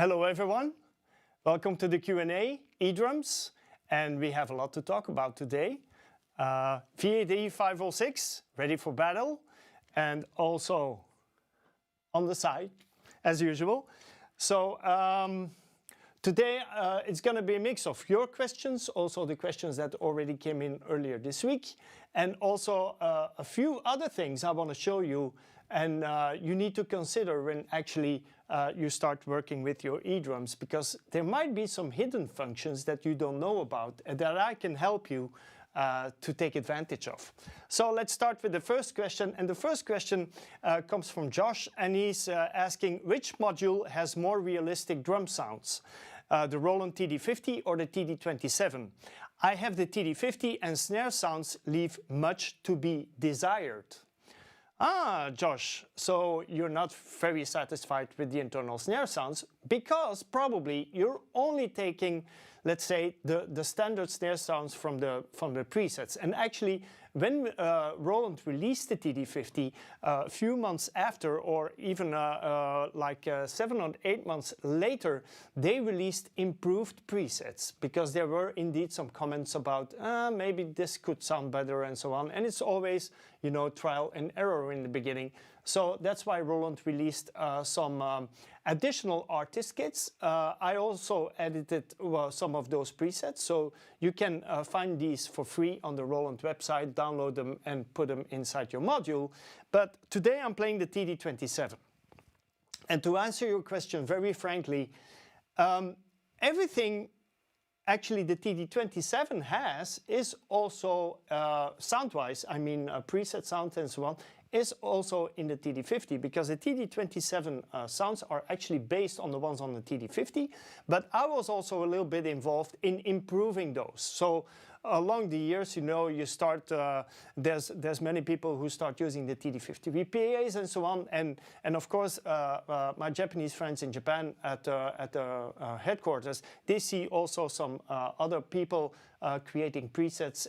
Hello everyone, welcome to the Q&A, eDrums, and we have a lot to talk about today. VAD 506, ready for battle, and also on the side, as usual. So today it's going to be a mix of your questions, also the questions that already came in earlier this week, and also a few other things I want to show you and you need to consider when actually you start working with your eDrums, because there might be some hidden functions that you don't know about and that I can help you to take advantage of. So let's start with the first question, and the first question comes from Josh, and he's asking which module has more realistic drum sounds, the Roland TD50 or the TD27? I have the TD50 and snare sounds leave much to be desired. Ah, Josh, so you're not very satisfied with the internal snare sounds because probably you're only taking, let's say, the standard snare sounds from the presets. And actually, when Roland released the TD50 a few months after, or even like 7 or 8 months later, they released improved presets because there were indeed some comments about maybe this could sound better and so on. And it's always, you know, trial and error in the beginning. So that's why Roland released some additional artist kits. I also edited some of those presets, so you can find these for free on the Roland website, download them and put them inside your module. But today I'm playing the TD27. And to answer your question very frankly, everything actually the TD27 has is also sound-wise, I mean preset sound and so on, is also in the TD50, because the TD27 sounds are actually based on the ones on the TD50, but I was also a little bit involved in improving those. So along the years, you know, you start, there's many people who start using the TD50 VPAs and so on, and of course my Japanese friends in Japan at the headquarters, they see also some other people creating presets,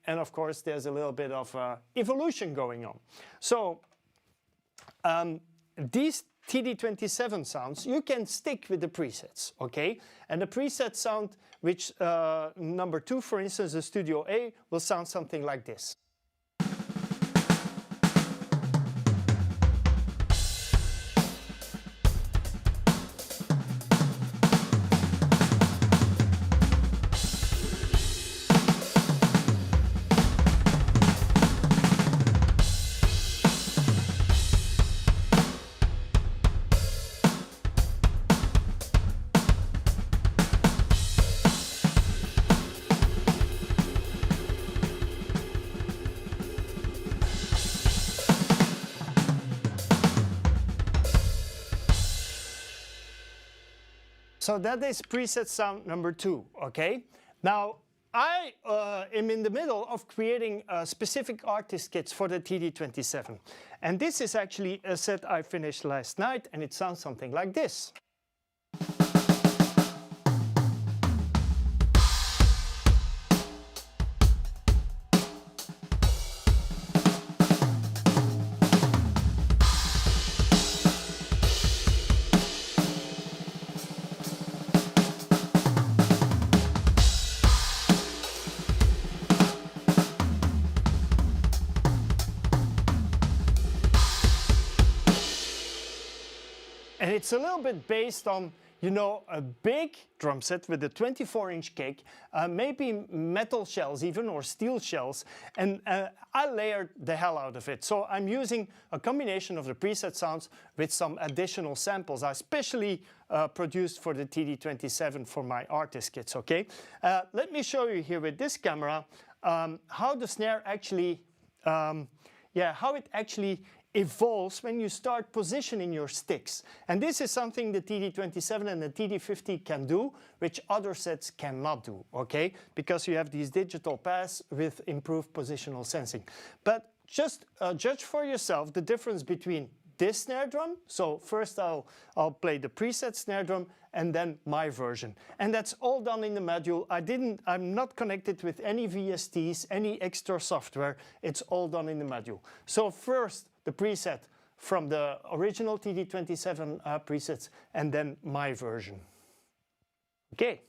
and of course, there's a little bit of evolution going on. So these TD27 sounds, you can stick with the presets, okay? And the preset sound, which number 2, for instance, the Studio A, will sound something like this. So that is preset sound number 2, okay? Now, I am in the middle of creating specific artist kits for the TD27. And this is actually a set I finished last night, and it sounds something like this. And it's a little bit based on, you know, a big drum set with a 24-inch kick, maybe metal shells even, or steel shells, and I layered the hell out of it. So I'm using a combination of the preset sounds with some additional samples I specially produced for the TD27 for my artist kits, okay? Let me show you here with this camera how the snare actually, how it actually evolves when you start positioning your sticks. And this is something the TD27 and the TD50 can do, which other sets cannot do, okay? Because you have these digital paths with improved positional sensing. But just judge for yourself the difference between this snare drum. So first I'll play the preset snare drum and then my version. And that's all done in the module. I'm not connected with any VSTs, any extra software. It's all done in the module. So first the preset from the original TD27 presets and then my version. Okay.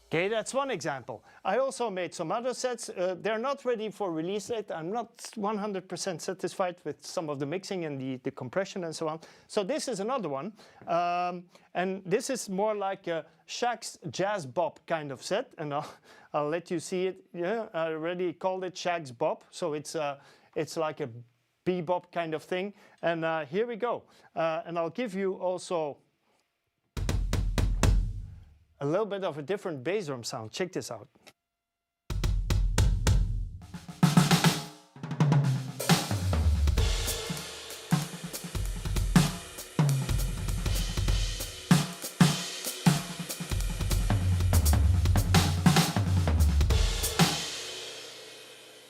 Okay, that's one example. I also made some other sets. They're not ready for release yet. I'm not 100% satisfied with some of the mixing and the compression and so on. So this is another one. And this is more like a Shag's Jazz Bop kind of set. And I'll let you see it. Yeah, I already called it Shag's Bop. So it's like a bebop kind of thing. And here we go. And I'll give you also a little bit of a different bass drum sound. Check this out.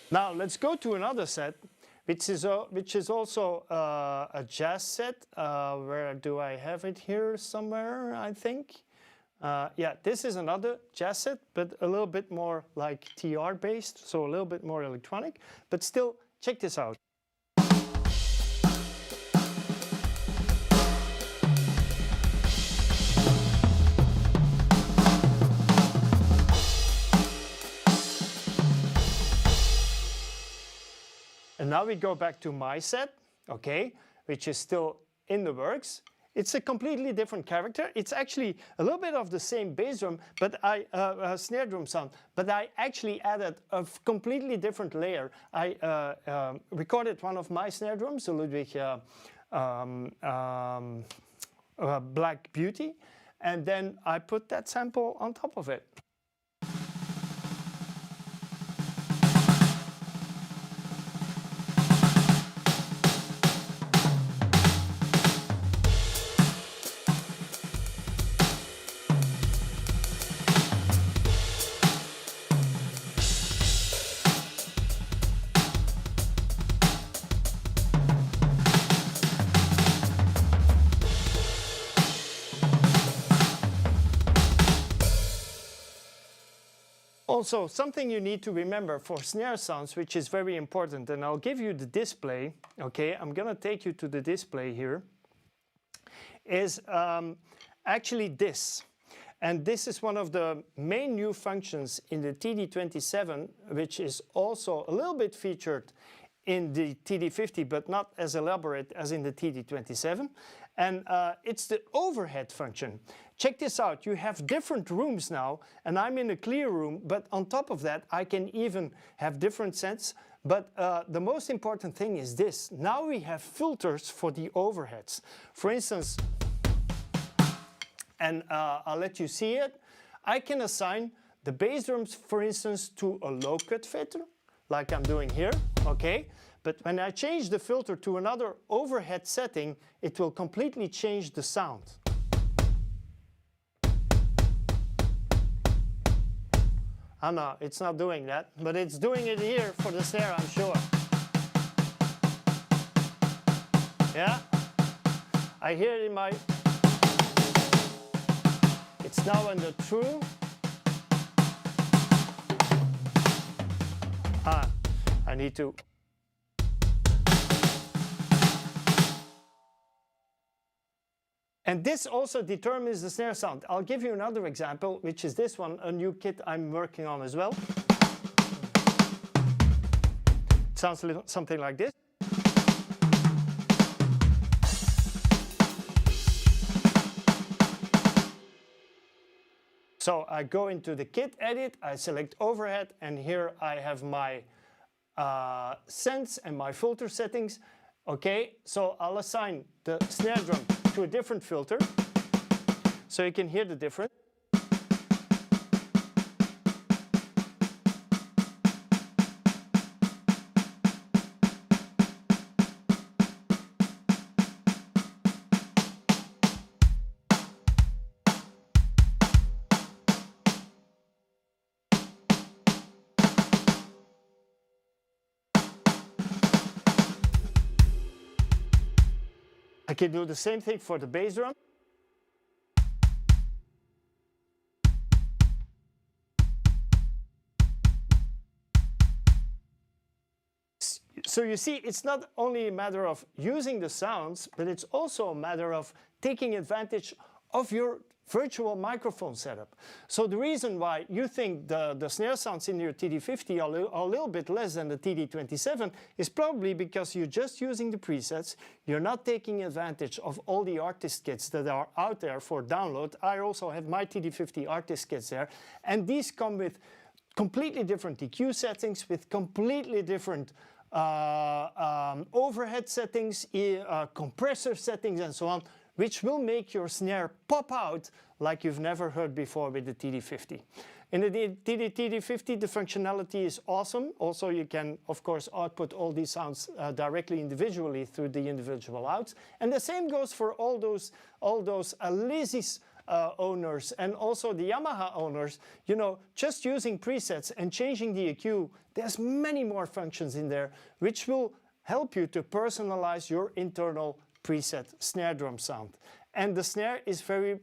Now let's go to another set, which is also a jazz set. Where do I have it here somewhere, I think? Yeah, this is another jazz set, but a little bit more like TR based, so a little bit more electronic, but still, check this out. And now we go back to my set, okay, which is still in the works. It's a completely different character. It's actually a little bit of the same bass drum, but snare drum sound. But I actually added a completely different layer. I recorded one of my snare drums, the Ludwig Black Beauty, and then I put that sample on top of it. Also, something you need to remember for snare sounds, which is very important, and I'll give you the display, okay? I'm gonna take you to the display here, is actually this. And this is one of the main new functions in the TD27, which is also a little bit featured in the TD50, but not as elaborate as in the TD27. And it's the overhead function. Check this out, you have different rooms now, and I'm in a clear room, but on top of that, I can even have different sets. But the most important thing is this. Now we have filters for the overheads. For instance, and I'll let you see it, I can assign the bass drums, for instance, to a low cut filter, like I'm doing here, okay? But when I change the filter to another overhead setting, it will completely change the sound. Oh no, it's not doing that, but it's doing it here for the snare, I'm sure. Yeah, I hear it in my... It's now in the true. I need to... And this also determines the snare sound. I'll give you another example, which is this one, a new kit I'm working on as well. It sounds a little, something like this. So I go into the kit edit, I select overhead, and here I have my sense and my filter settings. Okay, so I'll assign the snare drum to a different filter. so you can hear the difference. I can do the same thing for the bass drum. So you see, it's not only a matter of using the sounds, but it's also a matter of taking advantage of your virtual microphone setup. So the reason why you think the snare sounds in your TD50 are a little bit less than the TD27 is probably because you're just using the presets. You're not taking advantage of all the artist kits that are out there for download. I also have my TD50 artist kits there, and these come with completely different EQ settings, with completely different overhead settings, compressor settings, and so on, which will make your snare pop out like you've never heard before with the TD50. In the TD50, the functionality is awesome. Also, you can, of course, output all these sounds directly individually through the individual outs. And the same goes for all those Alesis owners and also the Yamaha owners. You know, just using presets and changing the EQ, there's many more functions in there which will help you to personalize your internal preset snare drum sound. And the snare is very,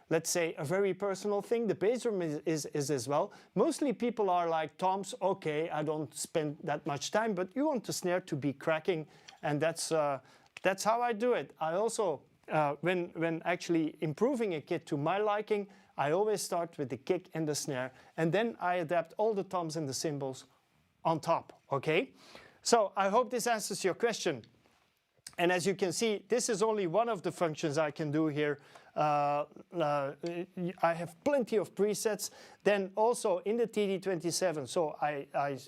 let's say, a very personal thing. The bass drum is as well. Mostly people are like, toms, okay, I don't spend that much time, but you want the snare to be cracking, and that's how I do it. I also, when actually improving a kit to my liking, I always start with the kick and the snare, and then I adapt all the toms and the cymbals on top, okay? So I hope this answers your question. And as you can see, this is only one of the functions I can do here. I have plenty of presets. Then also in the TD27, so I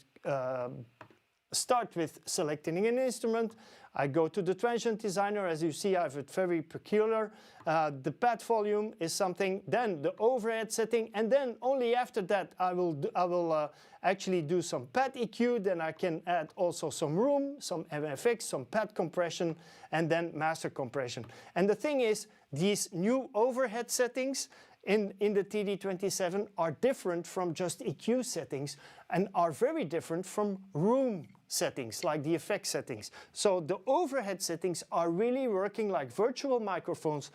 start with selecting an instrument. I go to the transient designer. As you see, I have it very peculiar. The pad volume is something, then the overhead setting, and then only after that I will actually do some pad EQ. Then I can add also some room, some MFX, some pad compression, and then master compression. And the thing is, these new overhead settings in the TD27 are different from just EQ settings and are very different from room settings, like the effect settings. So the overhead settings are really working like virtual microphones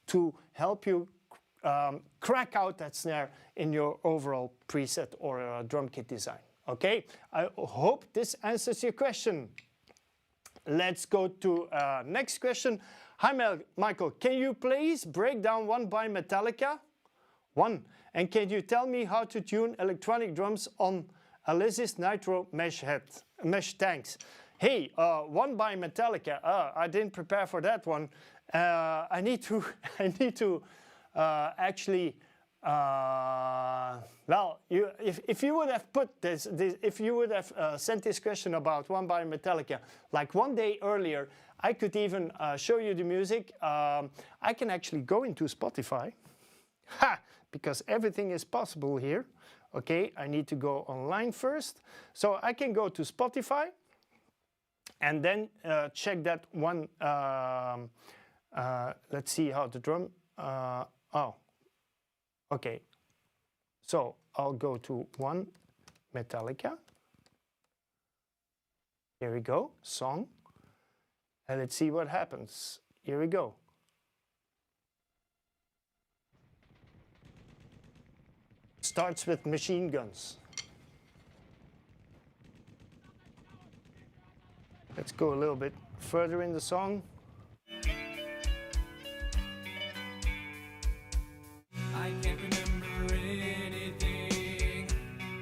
to help you crack out that snare in your overall preset or drum kit design. Okay, I hope this answers your question. Let's go to next question. Hi Michael, can you please break down One by Metallica? And can you tell me how to tune electronic drums on Alesis Nitro mesh tanks? Hey, One by Metallica. I didn't prepare for that one. I need to actually. Well, if you would have put if you would have sent this question about One by Metallica like one day earlier, I could even show you the music. I can actually go into Spotify. Ha! Because everything is possible here. Okay, I need to go online first. So I can go to Spotify and then check that one. Let's see how the drum. Oh, okay. So I'll go to One Metallica. Here we go, song. And let's see what happens. Here we go. Starts with Machine Guns. Let's go a little bit further in the song. I can't remember anything.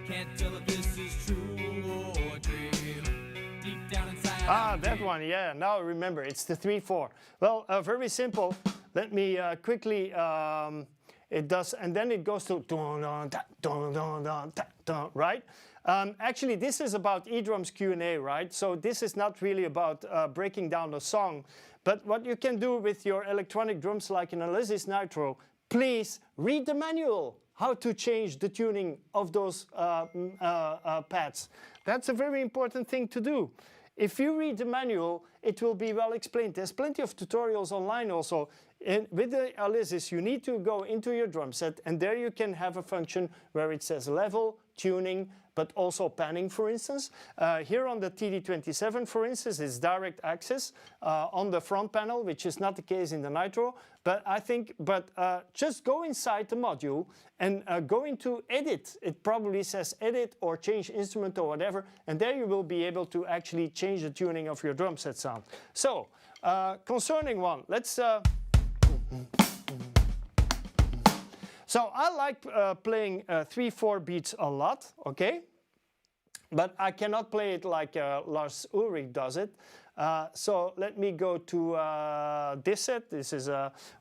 Can't tell if this is true or dream. Deep down inside. That one, yeah. Now I remember. It's the 3/4. Well, very simple. Let me quickly. It does, and then it goes to dun, dun, dun, dun, dun, dun, dun, right? Actually, this is about eDrums Q&A, right? So this is not really about breaking down a song. But what you can do with your electronic drums like in Alesis Nitro, please read the manual how to change the tuning of those pads. That's a very important thing to do. If you read the manual, it will be well explained. There's plenty of tutorials online also. With the Alesis, you need to go into your drum set, and there you can have a function where it says level, tuning, but also panning, for instance. Here on the TD27, for instance, is direct access on the front panel, which is not the case in the Nitro. But I think, just go inside the module and go into edit. It probably says edit or change instrument or whatever, and there you will be able to actually change the tuning of your drum set sound. So, concerning one, let's... So I like playing 3/4 beats a lot, okay? But I cannot play it like Lars Ulrich does it. So let me go to this set. This is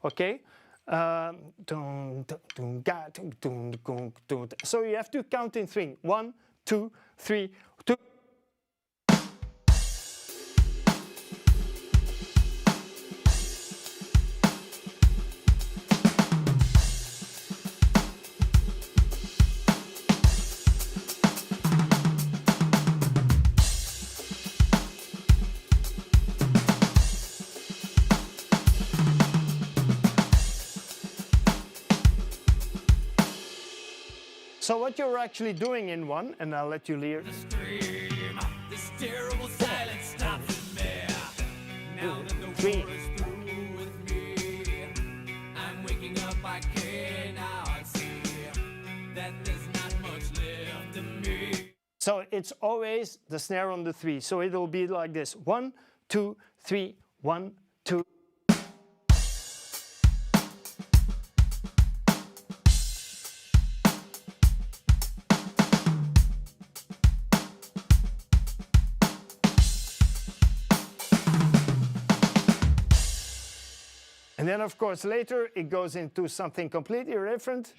okay. So you have to count in 3. 1, 2, 3, 2. So what you're actually doing in one, and I'll let you hear. The scream, this terrible silence stops in there. Now that the war is through with me, I'm waking up, I cannot see that there's not much left in me. So it's always the snare on the 3. So it'll be like this. 1, 2, 3, 1, 2. And then, of course, later it goes into something completely different.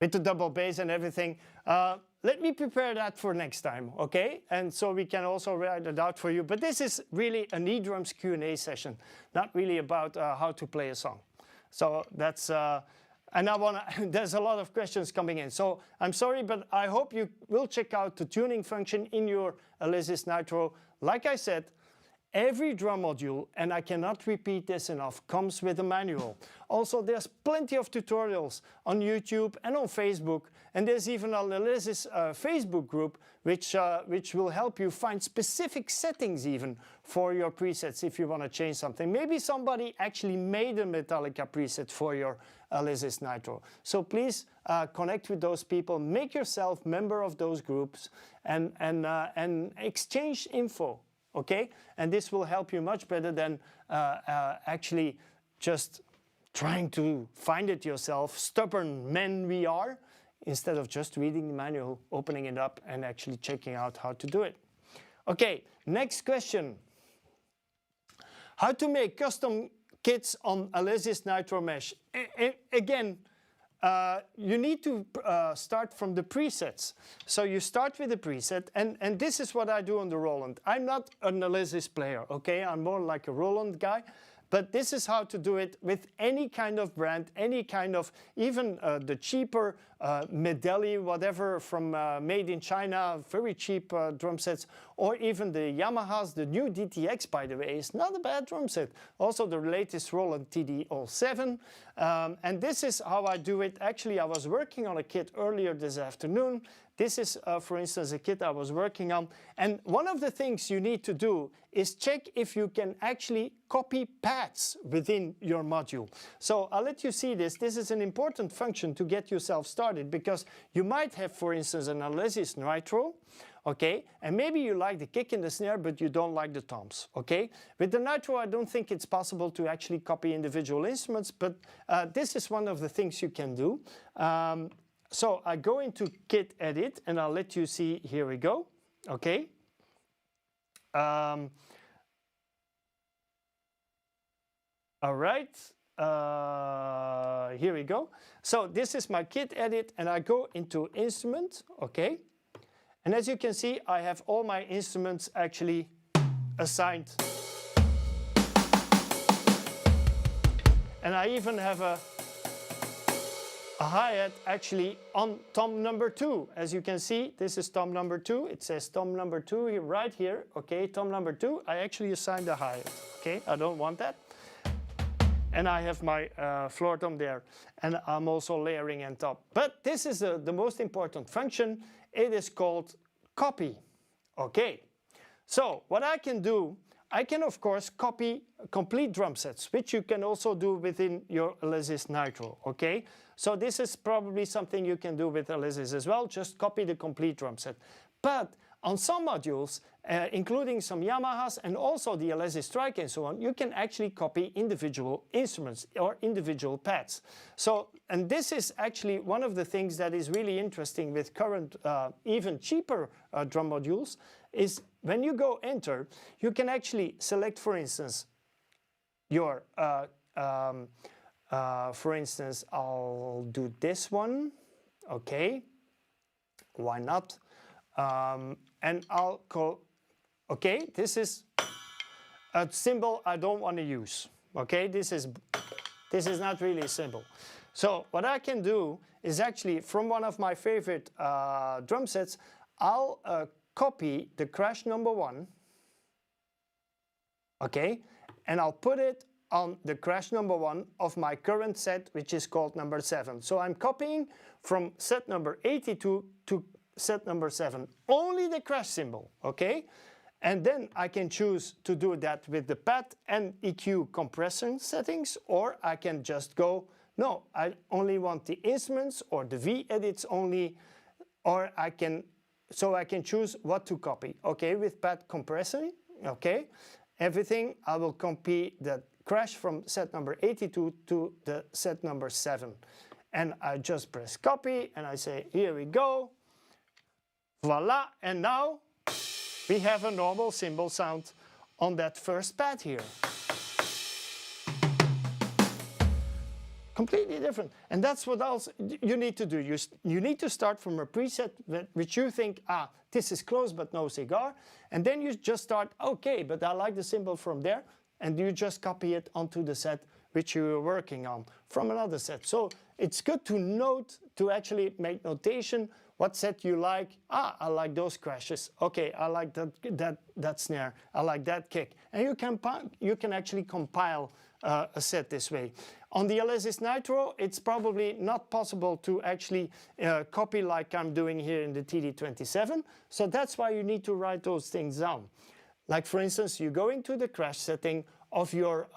With the double bass and everything. Let me prepare that for next time, okay? And so we can also write it out for you. But this is really an eDrums Q&A session, not really about how to play a song. So that's... and there's a lot of questions coming in. So I'm sorry, but I hope you will check out the tuning function in your Alesis Nitro. Like I said, every drum module, and I cannot repeat this enough, comes with a manual. Also, there's plenty of tutorials on YouTube and on Facebook. And there's even an Alesis Facebook group, which will help you find specific settings even for your presets if you want to change something. Maybe somebody actually made a Metallica preset for your Alesis Nitro. So please connect with those people, make yourself member of those groups, and exchange info, okay? And this will help you much better than actually just trying to find it yourself, stubborn men we are, instead of just reading the manual, opening it up, and actually checking out how to do it. Okay, next question. How to make custom kits on Alesis Nitro Mesh? Again, you need to start from the presets. So you start with the preset, and this is what I do on the Roland. I'm not an Alesis player, okay? I'm more like a Roland guy. But this is how to do it with any kind of brand, any kind of, even the cheaper Medeli, whatever, from made in China, very cheap drum sets, or even the Yamahas. The new DTX, by the way, is not a bad drum set. Also the latest Roland TD07. And this is how I do it. Actually, I was working on a kit earlier this afternoon. This is, for instance, a kit I was working on. And one of the things you need to do is check if you can actually copy pads within your module. So I'll let you see this. This is an important function to get yourself started, because you might have, for instance, an Alesis Nitro, okay? And maybe you like the kick and the snare, but you don't like the toms, okay? With the Nitro, I don't think it's possible to actually copy individual instruments, but this is one of the things you can do. So I go into Kit Edit, and I'll let you see, here we go, okay? All right, here we go. So this is my kit edit, and I go into instrument, okay? And as you can see, I have all my instruments actually assigned. And I even have a hi-hat actually on tom number 2. As you can see, this is tom number 2. It says tom number 2 here, right here. Okay, tom number 2. I actually assigned a hi-hat. Okay, I don't want that. And I have my floor tom there. And I'm also layering on top. But this is the most important function. It is called copy. Okay, so what I can do, I can of course copy complete drum sets, which you can also do within your Alesis Nitro, okay? So this is probably something you can do with Alesis as well, just copy the complete drum set. But on some modules, including some Yamahas and also the Alesis Strike and so on, you can actually copy individual instruments or individual pads. So, and this is actually one of the things that is really interesting with current, even cheaper drum modules, is when you go enter, you can actually select, for instance, your, for instance, I'll do this one, okay, why not? And I'll call, okay, this is a symbol I don't want to use, okay, this is not really a symbol. So what I can do is actually, from one of my favorite drum sets, I'll copy the crash number 1, okay, and I'll put it on the crash number 1 of my current set, which is called number 7. So I'm copying from set number 82 to set number 7, only the crash symbol, okay? And then I can choose to do that with the pad and EQ compression settings, or I can just go, no, I only want the instruments or the V edits only, or I can, so I can choose what to copy, okay? With pad compression, okay? Everything, I will copy the crash from set number 82 to the set number 7. And I just press copy and I say, here we go. Voila, and now we have a normal cymbal sound on that first pad here. Completely different. And that's what else you need to do. You need to start from a preset which you think, this is close but no cigar. And then you just start, okay, but I like the cymbal from there. And you just copy it onto the set which you're working on from another set. So it's good to note, to actually make notation what set you like. I like those crashes. Okay, I like that snare. I like that kick. And you can actually compile a set this way. On the Alesis Nitro, it's probably not possible to actually copy like I'm doing here in the TD27. So that's why you need to write those things down. Like for instance, you go into the crash setting of your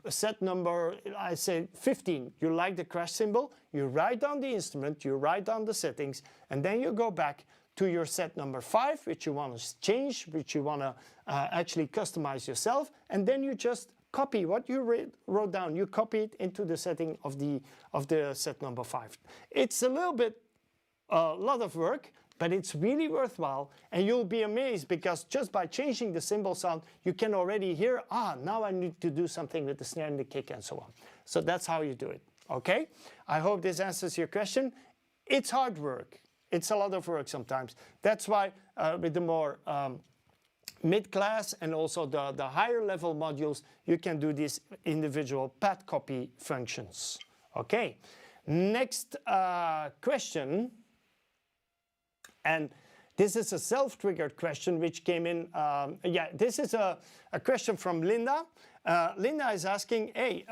set number, I say 15. You like the crash symbol, you write down the instrument, you write down the settings, and then you go back to your set number 5, which you want to change, which you want to actually customize yourself, and then you just copy what you wrote down. You copy it into the setting of the set number 5. It's a little bit, a lot of work, but it's really worthwhile, and you'll be amazed because just by changing the cymbal sound, you can already hear, now I need to do something with the snare and the kick and so on. So that's how you do it, okay? I hope this answers your question. It's hard work. It's a lot of work sometimes. That's why with the more mid-class and also the higher level modules, you can do these individual pad copy functions. Okay, next question. And this is a self-triggered question which came in. This is a question from Linda. Linda is asking, hey,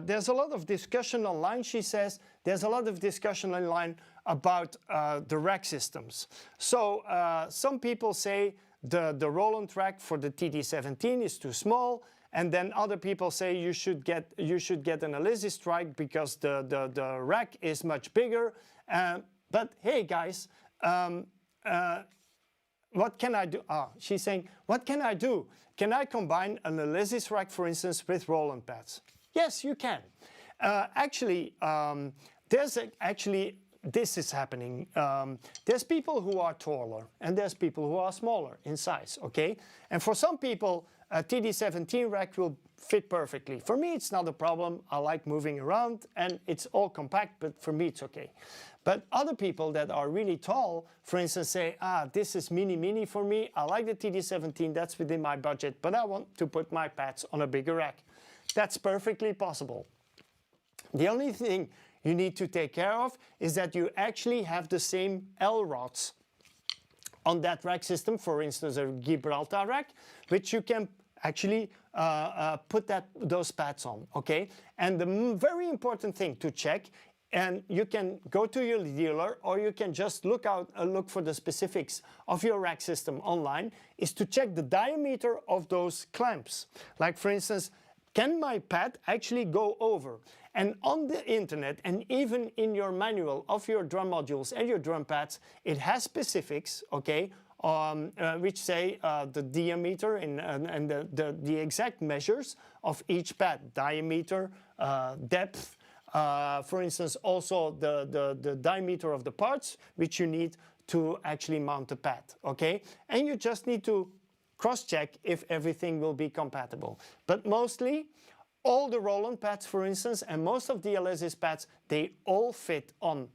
there's a lot of discussion online, she says. There's a lot of discussion online about the rack systems. So some people say the Roland rack for the TD17 is too small. And then other people say you should get an Alesis Strike because the rack is much bigger. But hey, guys, what can I do? She's saying, what can I do? Can I combine an Alesis rack, for instance, with Roland pads? Yes, you can. This is happening. There's people who are taller and there's people who are smaller in size, okay? And for some people, a TD17 rack will fit perfectly. For me, it's not a problem. I like moving around and it's all compact, but for me, it's okay. But other people that are really tall, for instance, say, this is mini for me. I like the TD17, that's within my budget, but I want to put my pads on a bigger rack. That's perfectly possible. The only thing you need to take care of is that you actually have the same L-rods on that rack system, for instance, a Gibraltar rack, which you can actually put those pads on, okay? And the very important thing to check, and you can go to your dealer or you can just look for the specifics of your rack system online, is to check the diameter of those clamps. Like for instance, can my pad actually go over? And on the internet and even in your manual of your drum modules and your drum pads, it has specifics, okay, which say the diameter and the exact measures of each pad, diameter, depth, for instance, also the diameter of the parts which you need to actually mount the pad, okay? And you just need to cross-check if everything will be compatible. But mostly, all the Roland pads, for instance, and most of the Alesis pads, they all fit on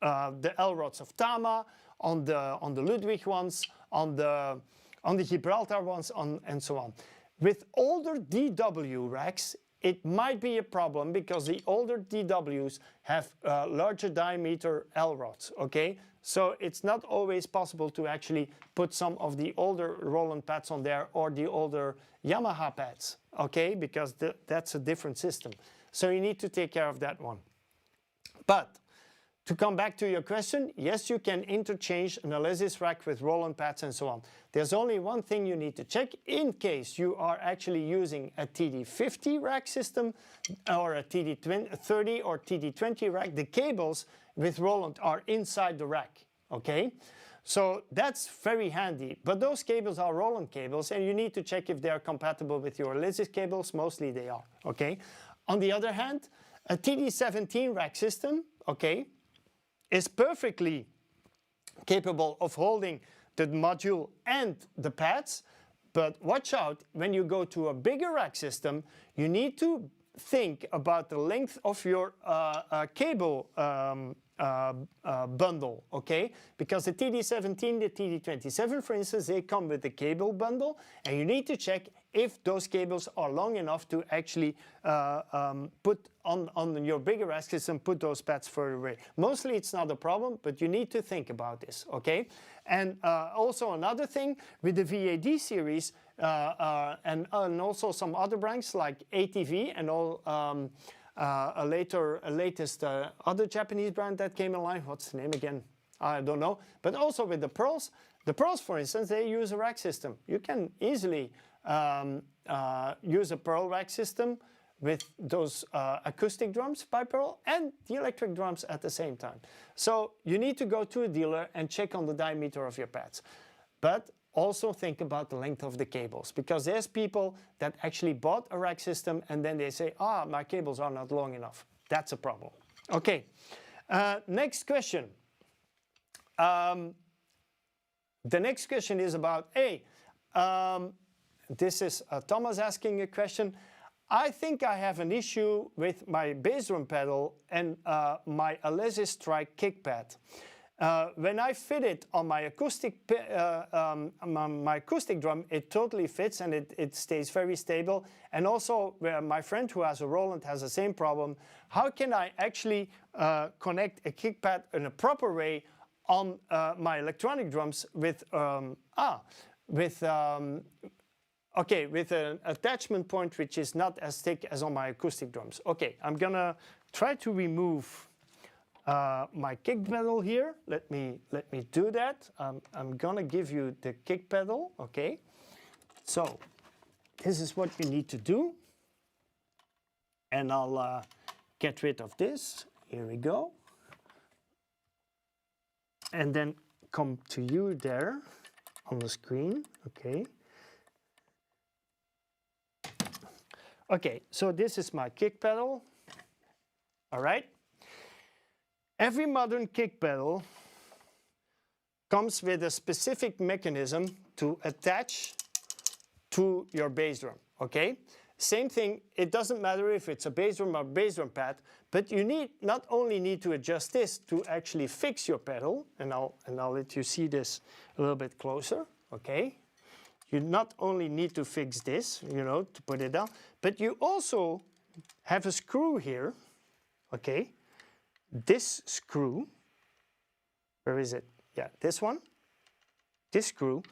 the L-rods of Tama, on the Ludwig ones, on the Gibraltar ones, and so on. With older DW racks, it might be a problem because the older DWs have larger diameter L-rods, okay? So it's not always possible to actually put some of the older Roland pads on there or the older Yamaha pads, okay? Because that's a different system. So you need to take care of that one. But to come back to your question, yes, you can interchange an Alesis rack with Roland pads and so on. There's only one thing you need to check in case you are actually using a TD50 rack system or a TD30 or TD20 rack. The cables with Roland are inside the rack, okay? So that's very handy, but those cables are Roland cables and you need to check if they're compatible with your Alesis cables. Mostly they are, okay? On the other hand, a TD17 rack system, okay, is perfectly capable of holding the module and the pads, but watch out, when you go to a bigger rack system, you need to think about the length of your cable bundle, okay? Because the TD17, the TD27, for instance, they come with the cable bundle, and you need to check if those cables are long enough to actually put on your bigger rack system, put those pads further away. Mostly it's not a problem, but you need to think about this, okay? And also another thing with the VAD series and also some other brands like ATV and all a latest other Japanese brand that came online. What's the name again? I don't know. But also with the Pearls, for instance, they use a rack system. You can easily use a Pearl rack system with those acoustic drums by Pearl and the electric drums at the same time. So you need to go to a dealer and check on the diameter of your pads. But also think about the length of the cables, because there's people that actually bought a rack system and then they say, my cables are not long enough. That's a problem. Okay, next question. The next question is about, this is Thomas asking a question. I think I have an issue with my bass drum pedal and my Alesis Strike kick pad. When I fit it on my acoustic drum, it totally fits and it stays very stable. And also, my friend who has a Roland has the same problem. How can I actually connect a kick pad in a proper way on my electronic drums with an attachment point which is not as thick as on my acoustic drums? Okay, I'm gonna try to remove my kick pedal here. Let me do that. I'm gonna give you the kick pedal. Okay, so this is what you need to do, and I'll get rid of this. Here we go, and then come to you there on the screen. Okay. Okay, so this is my kick pedal. All right. Every modern kick pedal comes with a specific mechanism to attach to your bass drum, okay? Same thing, it doesn't matter if it's a bass drum or bass drum pad, but you not only need to adjust this to actually fix your pedal, and I'll let you see this a little bit closer, okay? You not only need to fix this, you know, to put it down, but you also have a screw here, okay? This screw, where is it? Yeah, this one, this screw,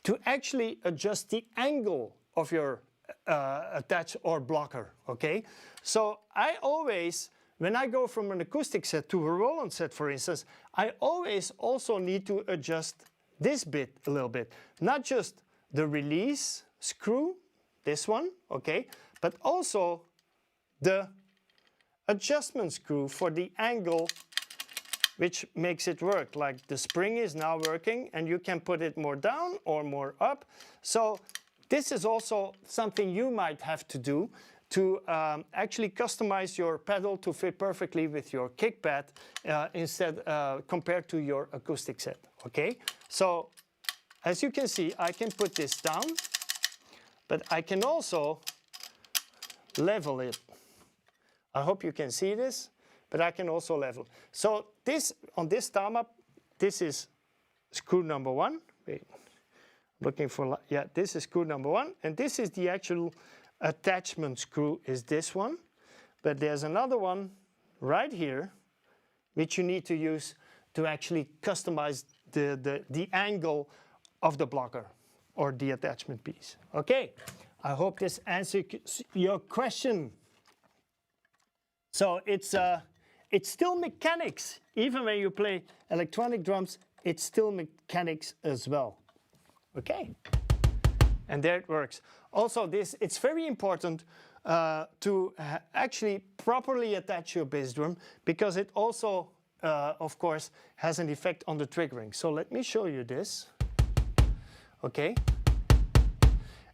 to actually adjust the angle of your attach or blocker, okay? So I always, when I go from an acoustic set to a Roland set, for instance, I always also need to adjust this bit a little bit. Not just the release screw, this one, okay? But also the adjustment screw for the angle which makes it work. Like the spring is now working and you can put it more down or more up. So this is also something you might have to do to actually customize your pedal to fit perfectly with your kick pad compared to your acoustic set, okay? So as you can see, I can put this down, but I can also level it. I hope you can see this, but I can also level. So this, on this Tama, this is screw number 1. Wait, looking for, yeah, this is screw number 1, and this is the actual attachment screw is this one. But there's another one right here, which you need to use to actually customize the angle of the blocker or the attachment piece. Okay, I hope this answers your question. So it's still mechanics. Even when you play electronic drums, it's still mechanics as well. Okay, and there it works. Also, it's very important to actually properly attach your bass drum, because it also, of course, has an effect on the triggering. So let me show you this. Okay,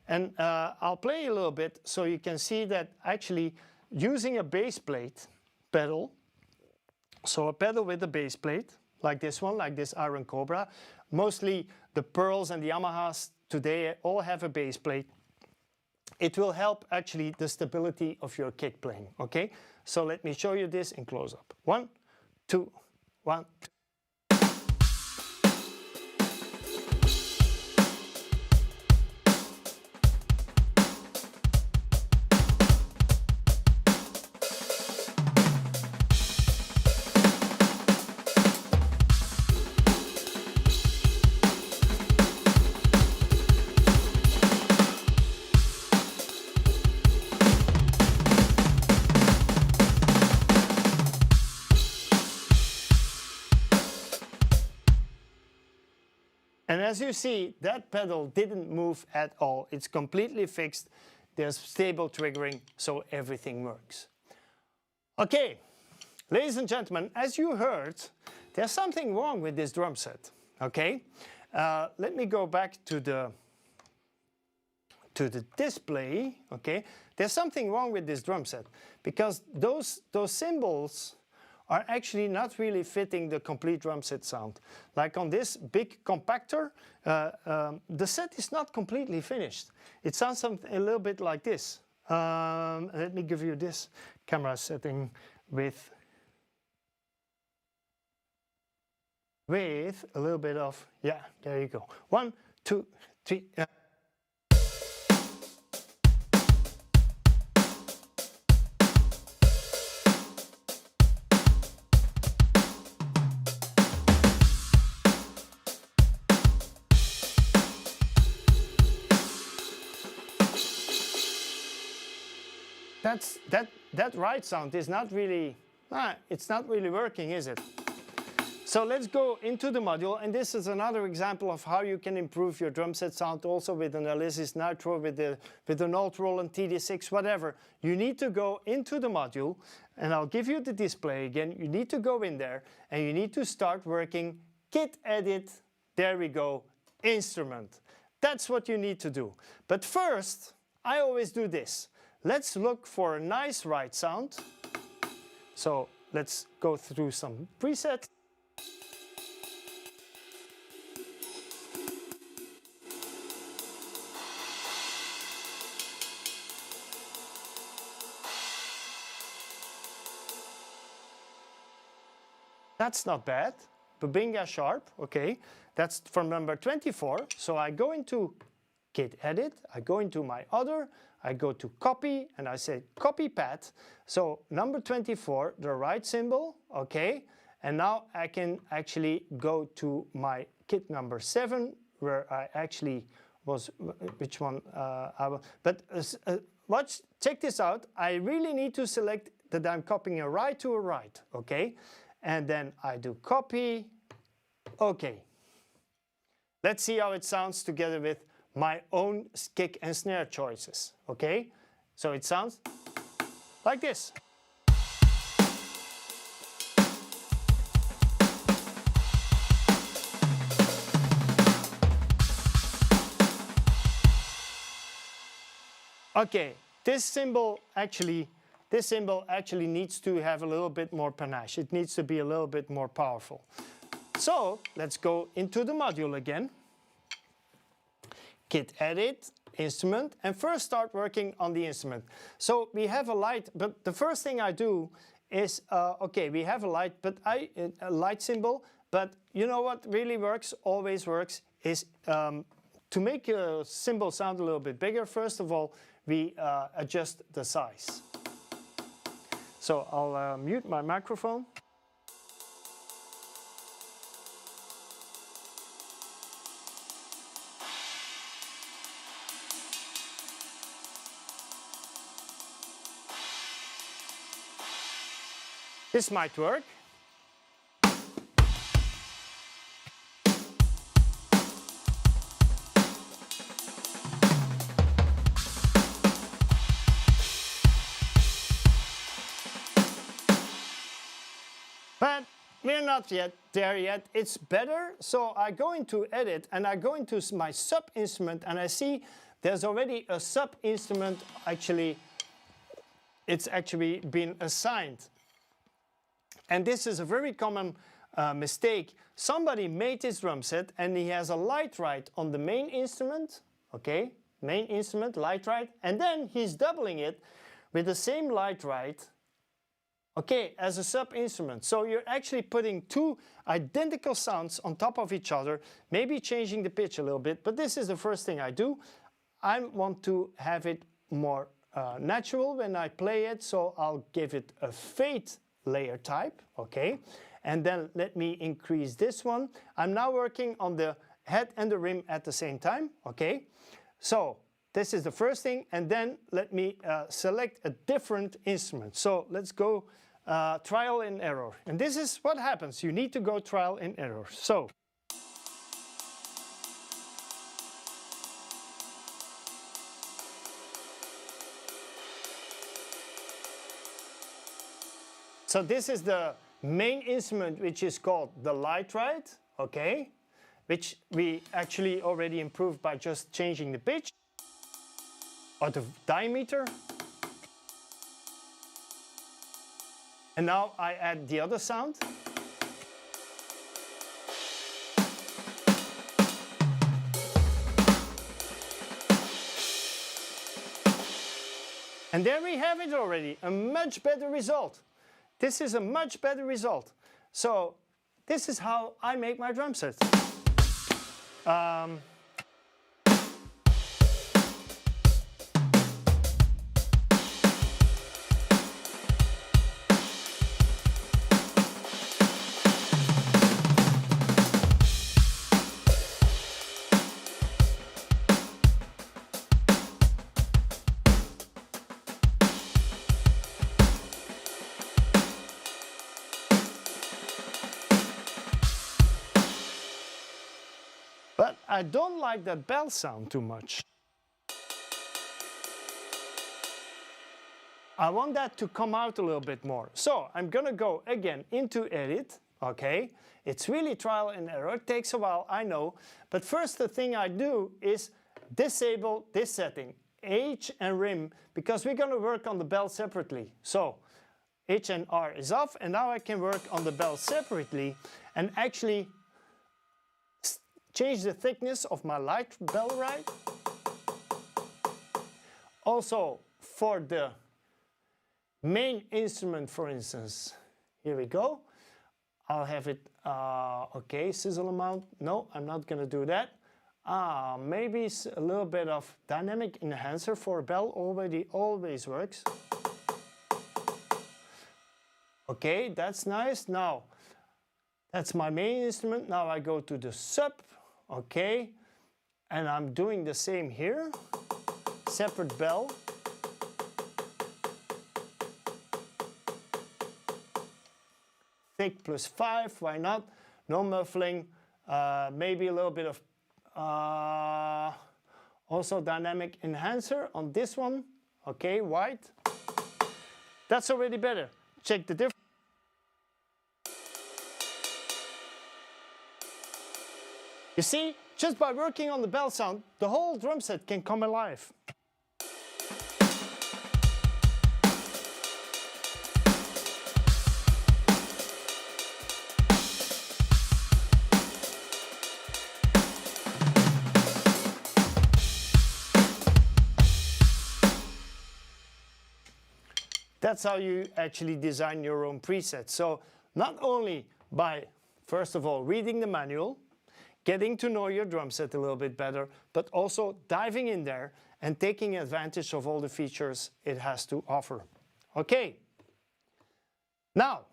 and I'll play a little bit so you can see that actually using a bass plate pedal, so a pedal with a bass plate, like this one, like this Iron Cobra. Mostly the Pearls and the Yamahas today all have a bass plate. It will help actually the stability of your kick playing, okay? So let me show you this in close-up. 1, 2, 1, 2. And as you see, that pedal didn't move at all. It's completely fixed. There's stable triggering, so everything works. Okay, ladies and gentlemen, as you heard, there's something wrong with this drum set, okay? Let me go back to the display, okay? There's something wrong with this drum set, because those cymbals are actually not really fitting the complete drum set sound. Like on this big compactor, the set is not completely finished. It sounds a little bit like this. Let me give you this camera setting with a little bit of, yeah, there you go. 1, 2, 3. That right sound is not really, it's not really working, is it? So let's go into the module, and this is another example of how you can improve your drum set sound also with an Alesis Nitro, with an old Roland TD6, whatever. You need to go into the module, and I'll give you the display again. You need to go in there, and you need to start working Kit Edit, there we go, instrument. That's what you need to do. But first, I always do this. Let's look for a nice right sound. So let's go through some presets. That's not bad. Bubinga sharp, okay. That's from number 24. So I go into Git edit, I go into my other, I go to copy, and I say copy path. So number 24, the right symbol, okay. And now I can actually go to my Git number 7, where I actually was, which one? Watch, check this out. I really need to select that I'm copying a right to a right, okay? And then I do copy, okay. Let's see how it sounds together with my own kick and snare choices, okay? So it sounds like this. Okay, this cymbal actually needs to have a little bit more panache. It needs to be a little bit more powerful. So let's go into the module again. Git edit, instrument, and first start working on the instrument. So we have a light, but the first thing I do is, okay, we have a light, but a light symbol, but you know what really works, always works, is to make a cymbal sound a little bit bigger, first of all, we adjust the size. So I'll mute my microphone. This might work. But we're not yet there yet. It's better. So I go into edit and I go into my sub instrument and I see there's already a sub instrument actually, it's actually been assigned. And this is a very common mistake. Somebody made this drum set and he has a light right on the main instrument, okay? Main instrument, light right, and then he's doubling it with the same light right, okay, as a sub instrument. So you're actually putting two identical sounds on top of each other, maybe changing the pitch a little bit, but this is the first thing I do. I want to have it more natural when I play it, so I'll give it a fade layer type, okay? And then let me increase this one. I'm now working on the head and the rim at the same time, okay? So this is the first thing, and then let me select a different instrument. So let's go trial and error. And this is what happens. You need to go trial and error. So this is the main instrument, which is called the light right, okay? Which we actually already improved by just changing the pitch or the diameter. And now I add the other sound. And there we have it already, a much better result. This is a much better result. So this is how I make my drum set. But I don't like that bell sound too much. I want that to come out a little bit more. So I'm gonna go again into edit, okay? It's really trial and error, it takes a while, I know. But first the thing I do is disable this setting, H and rim, because we're gonna work on the bell separately. So H and R is off, and now I can work on the bell separately and actually change the thickness of my light bell right. Also for the main instrument, for instance, here we go. I'll have it, okay, sizzle amount. No, I'm not gonna do that. Maybe a little bit of dynamic enhancer for a bell always works. Okay, that's nice. Now, that's my main instrument. Now I go to the sub, okay, and I'm doing the same here. Separate bell. Thick +5, why not? No muffling, maybe a little bit of also dynamic enhancer on this one. Okay, white. That's already better. Check the difference. You see, just by working on the bell sound, the whole drum set can come alive. That's how you actually design your own presets. So not only by, first of all, reading the manual, getting to know your drum set a little bit better, but also diving in there and taking advantage of all the features it has to offer. Okay, now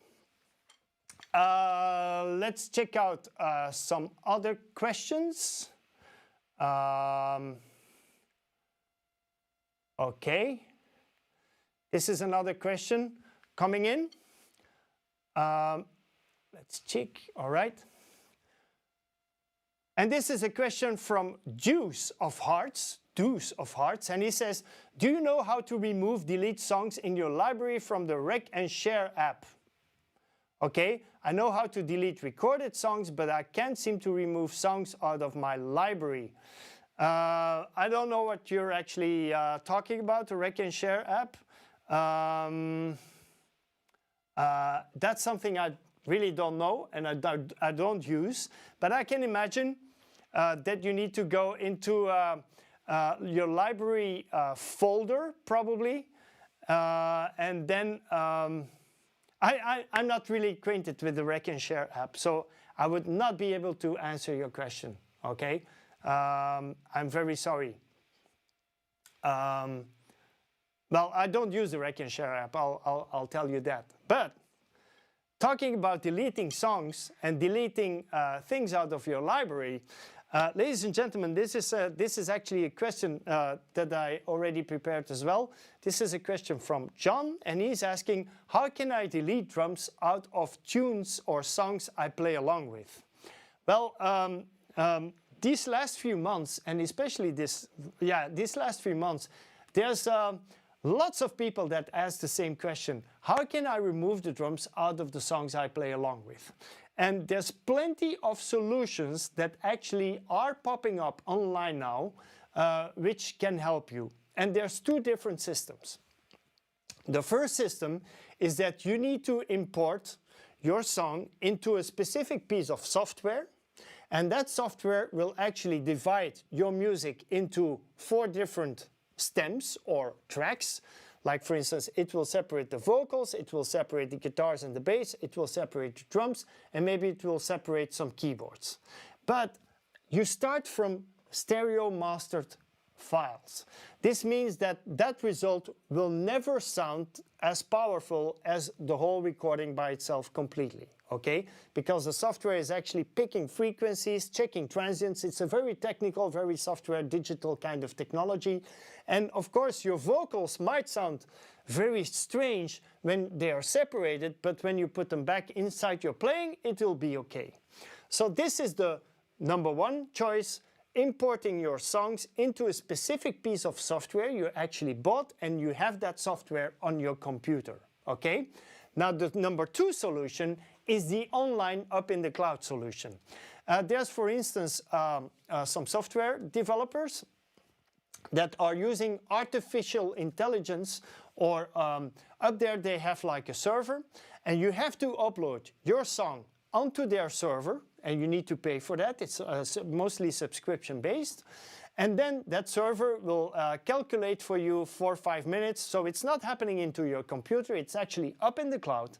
let's check out some other questions. Okay. This is another question coming in. Let's check, all right. And this is a question from Deuce of Hearts, and he says, do you know how to remove delete songs in your library from the Rec and Share app? Okay, I know how to delete recorded songs, but I can't seem to remove songs out of my library. I don't know what you're actually talking about, the Rec and Share app. That's something I really don't know and I don't use, but I can imagine that you need to go into your library folder probably, and then I'm not really acquainted with the Rec and Share app, so I would not be able to answer your question, okay? I'm very sorry. Well, I don't use the Rec and Share app, I'll tell you that. But talking about deleting songs and deleting things out of your library, ladies and gentlemen, this is actually a question that I already prepared as well. This is a question from John, and he's asking, how can I delete drums out of tunes or songs I play along with? Well, these last few months, and especially these last few months, there's lots of people that ask the same question. How can I remove the drums out of the songs I play along with? And there's plenty of solutions that actually are popping up online now, which can help you. And there's two different systems. The first system is that you need to import your song into a specific piece of software, and that software will actually divide your music into 4 different stems or tracks. Like for instance, it will separate the vocals, it will separate the guitars and the bass, it will separate the drums, and maybe it will separate some keyboards. But you start from stereo mastered files. This means that that result will never sound as powerful as the whole recording by itself completely, okay? Because the software is actually picking frequencies, checking transients. It's a very technical, very software digital kind of technology. And of course, your vocals might sound very strange when they are separated, but when you put them back inside your playing, it will be okay. So this is the number 1 choice, importing your songs into a specific piece of software you actually bought, and you have that software on your computer, okay? Now the number 2 solution is the online up in the cloud solution. There's, for instance, some software developers that are using artificial intelligence, or up there they have like a server, and you have to upload your song onto their server, and you need to pay for that. It's mostly subscription based. And then that server will calculate for you 4 or 5 minutes. So it's not happening into your computer, it's actually up in the cloud.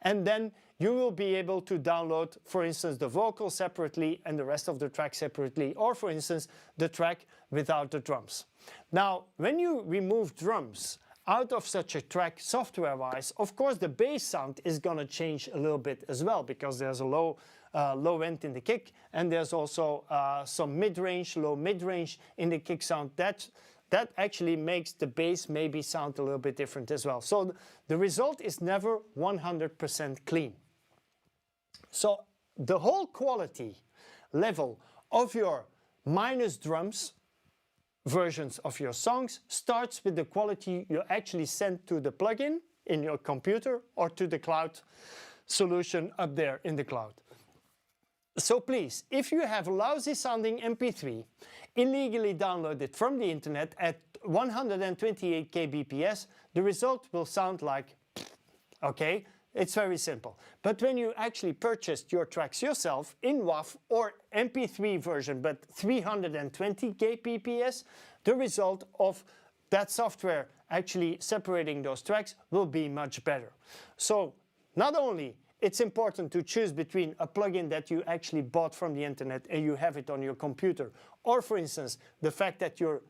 and then you will be able to download, for instance, the vocals separately and the rest of the track separately, or for instance, the track without the drums. Now, when you remove drums out of such a track software-wise, of course the bass sound is going to change a little bit as well, because there's a low end in the kick, and there's also some mid-range, low mid-range in the kick sound. That actually makes the bass maybe sound a little bit different as well. So the result is never 100% clean. So the whole quality level of your minus drums versions of your songs starts with the quality you actually send to the plugin in your computer or to the cloud solution up there in the cloud. So please, if you have a lousy sounding MP3 illegally downloaded from the internet at 128 kbps, the result will sound like, okay, it's very simple. But when you actually purchased your tracks yourself in WAV or MP3 version but 320 kbps, the result of that software actually separating those tracks will be much better. So not only it's important to choose between a plugin that you actually bought from the internet and you have it on your computer, or for instance the fact that you're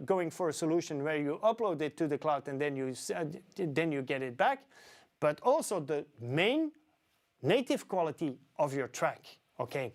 going for a solution where you upload it to the cloud and then you get it back, but also the main native quality of your track. Okay,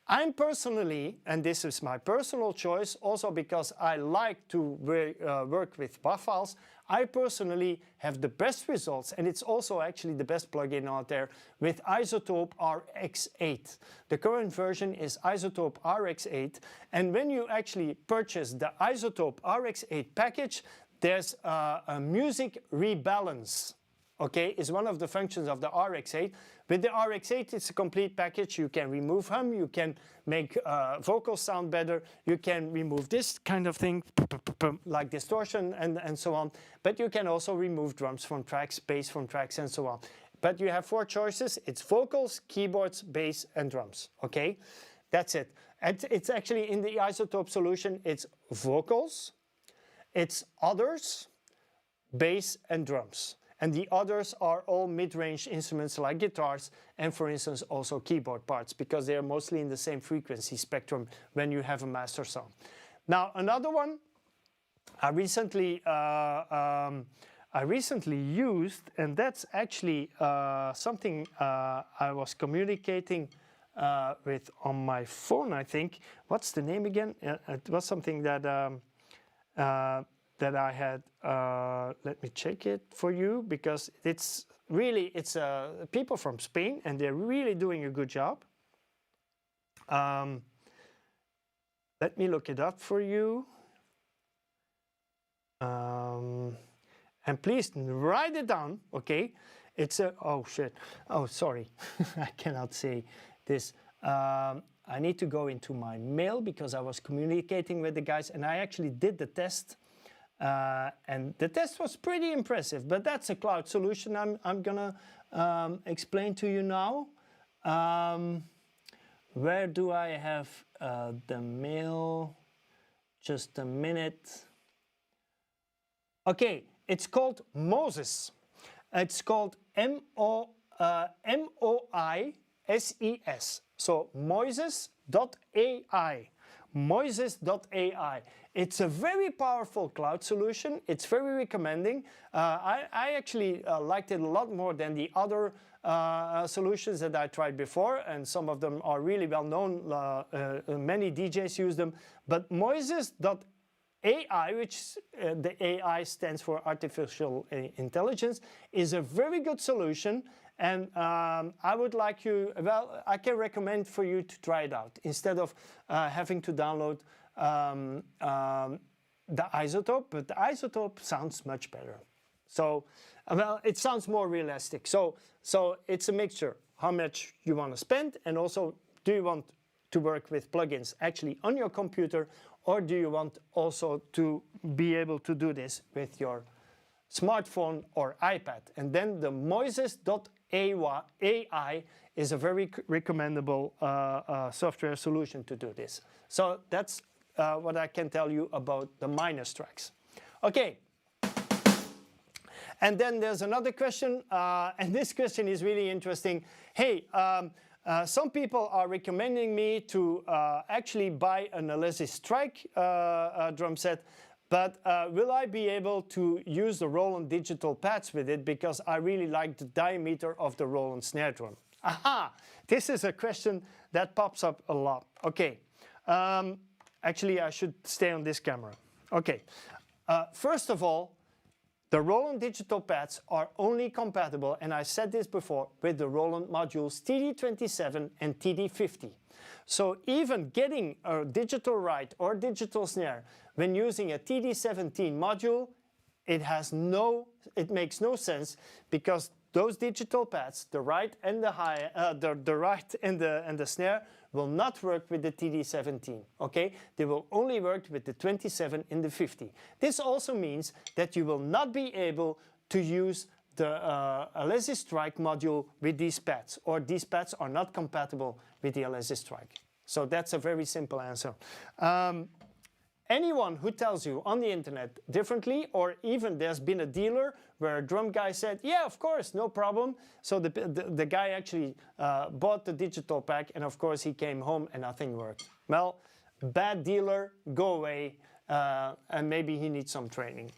I'm personally, and this is my personal choice, also because I like to work with WAV files, I personally have the best results, and it's also actually the best plugin out there, with iZotope RX8. The current version is iZotope RX8, and when you actually purchase the iZotope RX8 package, there's a music rebalance. Okay, is one of the functions of the RX8. With the RX8, it's a complete package. You can remove hum, you can make vocals sound better, you can remove this kind of thing, like distortion and so on. But you can also remove drums from tracks, bass from tracks, and so on. But you have 4 choices. It's vocals, keyboards, bass, and drums. Okay, that's it. And it's actually in the iZotope solution, it's vocals, it's others, bass, and drums. And the others are all mid-range instruments like guitars and, for instance, also keyboard parts, because they are mostly in the same frequency spectrum when you have a master sound. Now, another one I recently used, and that's actually something I was communicating with on my phone, I think. What's the name again? It was something that that I had, let me check it for you, because it's really, it's people from Spain, and they're really doing a good job. Let me look it up for you. And please write it down, okay? It's a, oh shit, oh sorry, I cannot say this. I need to go into my mail because I was communicating with the guys, and I actually did the test. And the test was pretty impressive, but that's a cloud solution I'm gonna explain to you now. Where do I have the mail? Just a minute. Okay, it's called Moses. It's called M-O-I-S-E-S. So Moises.ai. Moises.ai. It's a very powerful cloud solution. It's very recommending. I actually liked it a lot more than the other solutions that I tried before, and some of them are really well known. Many DJs use them. But Moises.ai, which the AI stands for artificial intelligence, is a very good solution. And I would like you, well, I can recommend for you to try it out instead of having to download the iZotope, but the iZotope sounds much better. So, well, it sounds more realistic. So it's a mixture, how much you want to spend, and also do you want to work with plugins actually on your computer, or do you want also to be able to do this with your smartphone or iPad? And then the Moises.ai is a very recommendable software solution to do this. So that's what I can tell you about the minus tracks. Okay. And then there's another question, and this question is really interesting. Hey, some people are recommending me to actually buy an Alesis Strike drum set, but will I be able to use the Roland digital pads with it, because I really like the diameter of the Roland snare drum? Aha! This is a question that pops up a lot. Okay, actually I should stay on this camera. Okay, first of all, the Roland digital pads are only compatible, and I said this before, with the Roland modules TD27 and TD50. So even getting a digital ride or digital snare when using a TD17 module, it makes no sense, because those digital pads, the ride and the ride and the snare, will not work with the TD17, okay? They will only work with the 27 and the 50. This also means that you will not be able to use the Alesis Strike module with these pads, or these pads are not compatible with the Alesis Strike. So that's a very simple answer. Anyone who tells you on the internet differently, or even there's been a dealer where a drum guy said, yeah, of course, no problem. So the guy actually bought the digital pack, and of course he came home and nothing worked. Well, bad dealer, go away, and maybe he needs some training.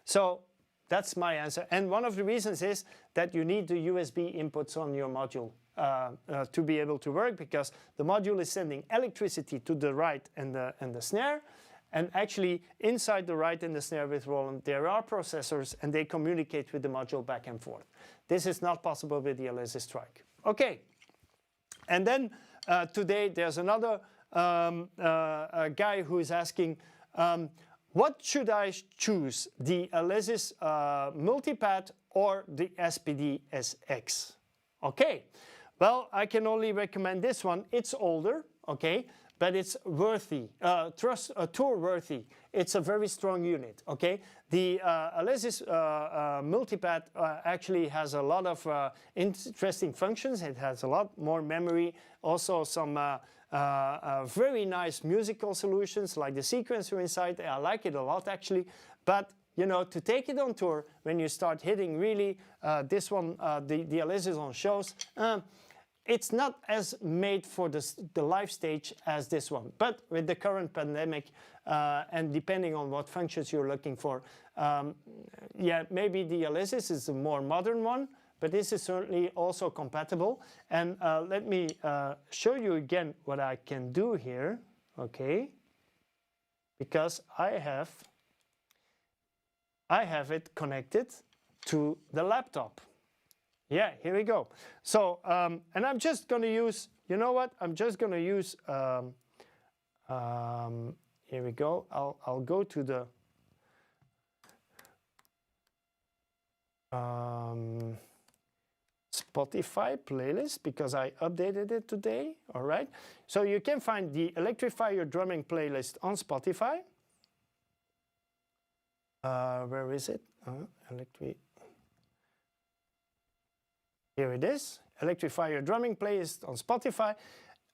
So that's my answer. And one of the reasons is that you need the USB inputs on your module to be able to work, because the module is sending electricity to the ride and the snare. And actually, inside the ride and the snare with Roland, there are processors, and they communicate with the module back and forth. This is not possible with the Alesis Strike. Okay, and then today there's another guy who is asking, what should I choose, the Alesis Multipad or the SPD SX? Okay, well, I can only recommend this one. It's older, okay, but it's worthy, tour worthy. It's a very strong unit, okay? The Alesis Multipad actually has a lot of interesting functions. It has a lot more memory, also some very nice musical solutions like the sequencer inside. I like it a lot actually, but you know, to take it on tour, when you start hitting really this one, the Alesis on shows, it's not as made for the live stage as this one. But with the current pandemic, and depending on what functions you're looking for, yeah, maybe the Alesis is a more modern one, but this is certainly also compatible. And let me show you again what I can do here, okay? Because I have it connected to the laptop. Yeah, here we go. So, and I'm just going to use, you know what? I'm just going to use, here we go. I'll go to the Spotify playlist, because I updated it today. All right. So you can find the Electrify Your Drumming playlist on Spotify. Where is it? Here it is, Electrify Your Drumming playlist on Spotify.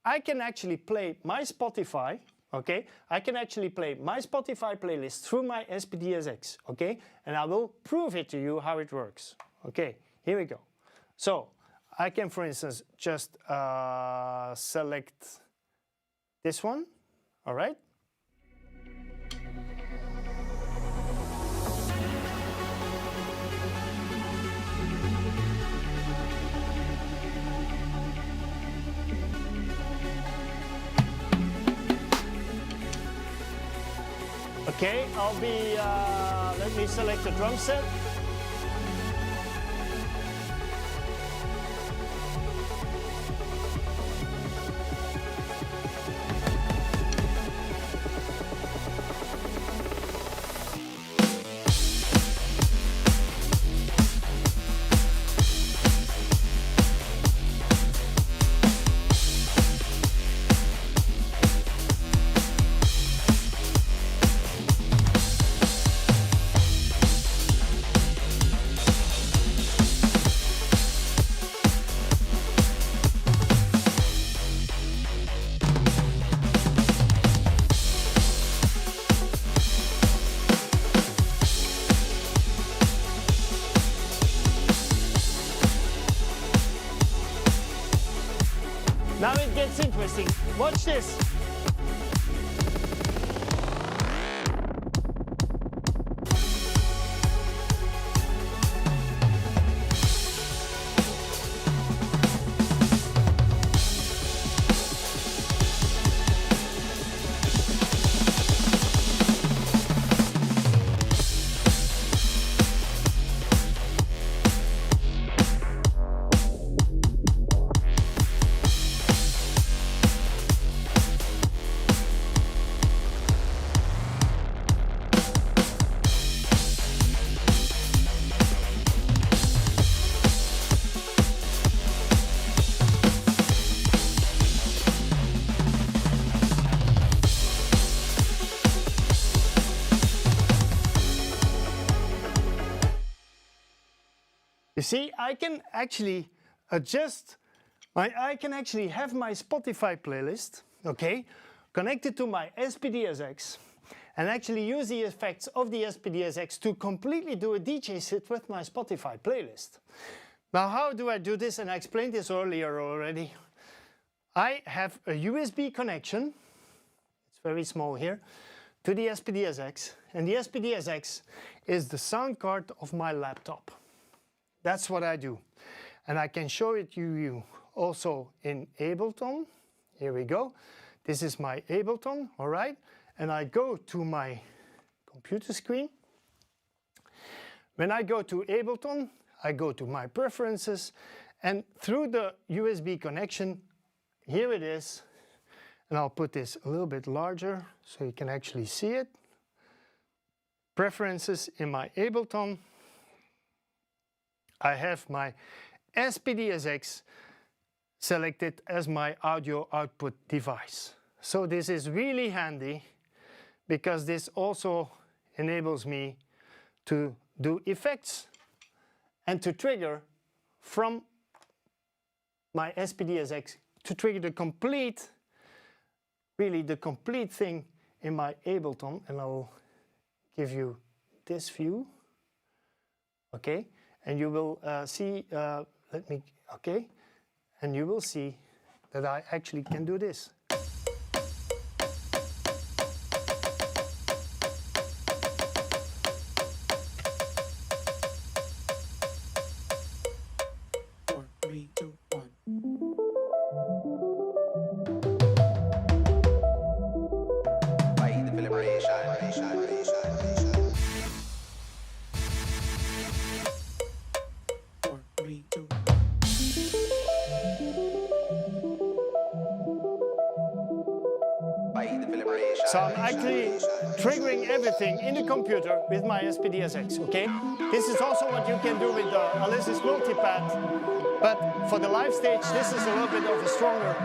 I can actually play my Spotify, okay? I can actually play my Spotify playlist through my SPD-SX, okay? And I will prove it to you how it works. Okay, here we go. So I can, for instance, just select this one, all right? Okay, I'll be, let me select the drum set. watch this. You see, I can actually adjust, I can actually have my Spotify playlist, okay, connected to my SPDSX, and actually use the effects of the SPDSX to completely do a DJ set with my Spotify playlist. Now, how do I do this? And I explained this earlier already. I have a USB connection, it's very small here, to the SPDSX, and the SPDSX is the sound card of my laptop. That's what I do. And I can show it to you also in Ableton. Here we go. This is my Ableton, all right? And I go to my computer screen. When I go to Ableton, I go to my preferences, and through the USB connection, here it is. And I'll put this a little bit larger so you can actually see it. Preferences in my Ableton. I have my SPDSX selected as my audio output device. So this is really handy because this also enables me to do effects and to trigger from my SPDSX to trigger the complete, really the complete thing in my Ableton. And I'll give you this view, okay? And you will see, okay, and you will see that I actually can do this. Four, three, two, one. By the vibration. Four, three, two. So I'm actually triggering everything in the computer with my SPDSX, okay? This is also what you can do with the Alesis Multipad, but for the live stage, this is a little bit of a stronger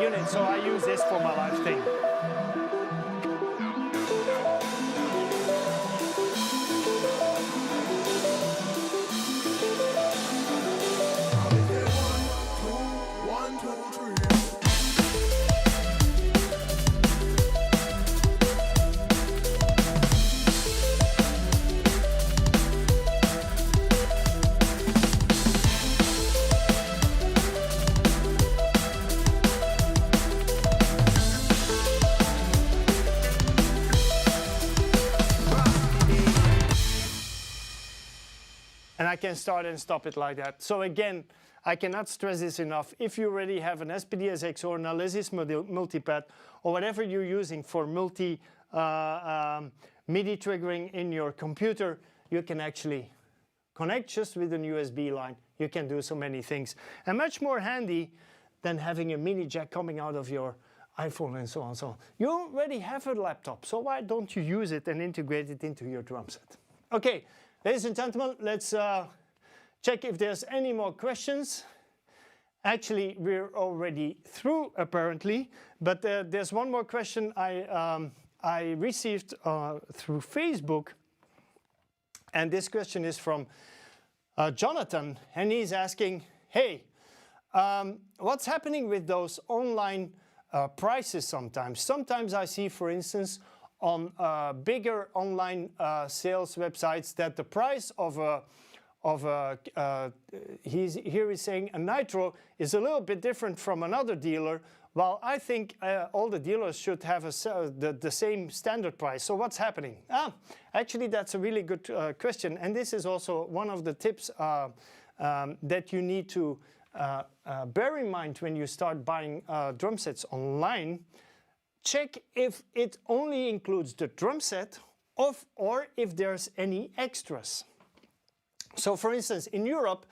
unit, so I use this for my live thing. And I can start and stop it like that. So again, I cannot stress this enough. If you already have an SPDSX or an Alesis Multipad or whatever you're using for MIDI triggering in your computer, you can actually connect just with an USB line. You can do so many things. And much more handy than having a mini jack coming out of your iPhone and so on and so on. You already have a laptop, so why don't you use it and integrate it into your drum set? Okay. Ladies and gentlemen, let's check if there's any more questions. Actually, we're already through, apparently, but there's one more question I received through Facebook, and this question is from Jonathan, and he's asking, hey, what's happening with those online prices sometimes? Sometimes I see, for instance, on bigger online sales websites that the price of he's saying a Nitro is a little bit different from another dealer well, I think all the dealers should have the same standard price. So what's happening? Actually, that's a really good question. And this is also one of the tips that you need to bear in mind when you start buying drum sets online. Check if it only includes the drum set or if there's any extras. So for instance, in Europe,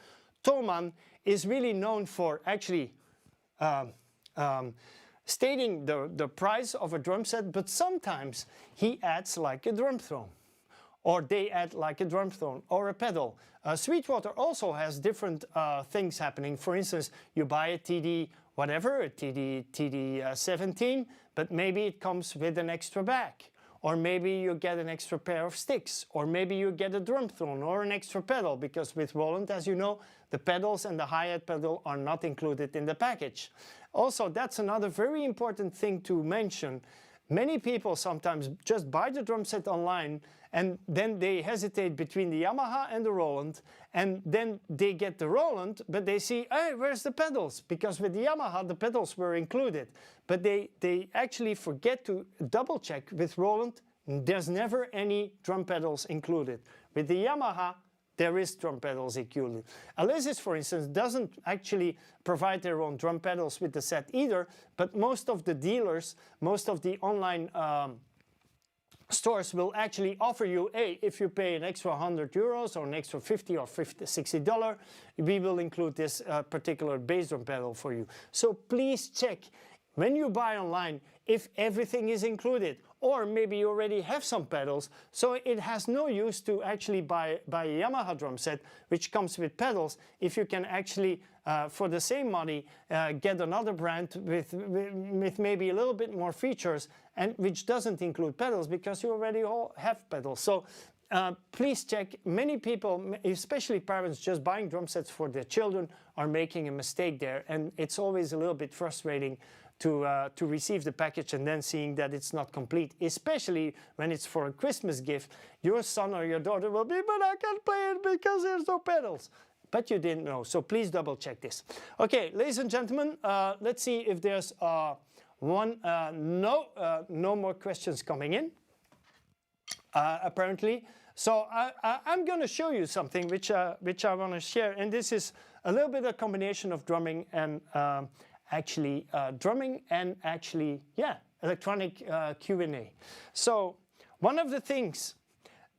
Thomann is really known for actually stating the price of a drum set, but sometimes he adds like a drum throne, or they add like a drum throne or a pedal. Sweetwater also has different things happening. For instance, you buy a TD whatever, a TD 17, but maybe it comes with an extra back, or maybe you get an extra pair of sticks, or maybe you get a drum throne or an extra pedal, because with Roland, as you know, the pedals and the hi-hat pedal are not included in the package. Also, that's another very important thing to mention. Many people sometimes just buy the drum set online and then they hesitate between the Yamaha and the Roland, and then they get the Roland, but they see, hey, where's the pedals? Because with the Yamaha, the pedals were included. But they actually forget to double check with Roland, there's never any drum pedals included. With the Yamaha, there is drum pedals included. Alesis, for instance, doesn't actually provide their own drum pedals with the set either, but most of the dealers, most of the online stores will actually offer you, hey, if you pay an extra €100 or an extra $50 or $60, we will include this particular bass drum pedal for you. So please check when you buy online if everything is included, or maybe you already have some pedals, so it has no use to actually buy a Yamaha drum set which comes with pedals if you can actually for the same money get another brand with maybe a little bit more features and which doesn't include pedals, because you already all have pedals. So please check. Many people, especially parents just buying drum sets for their children, are making a mistake there, and it's always a little bit frustrating to receive the package and then seeing that it's not complete, especially when it's for a Christmas gift. Your son or your daughter will be, but I can't play it because there's no pedals. But you didn't know, so please double check this. Okay, ladies and gentlemen, let's see if there's no more questions coming in, apparently. So I'm going to show you something which I want to share, and this is a little bit of a combination of drumming and electronic Q&A. So one of the things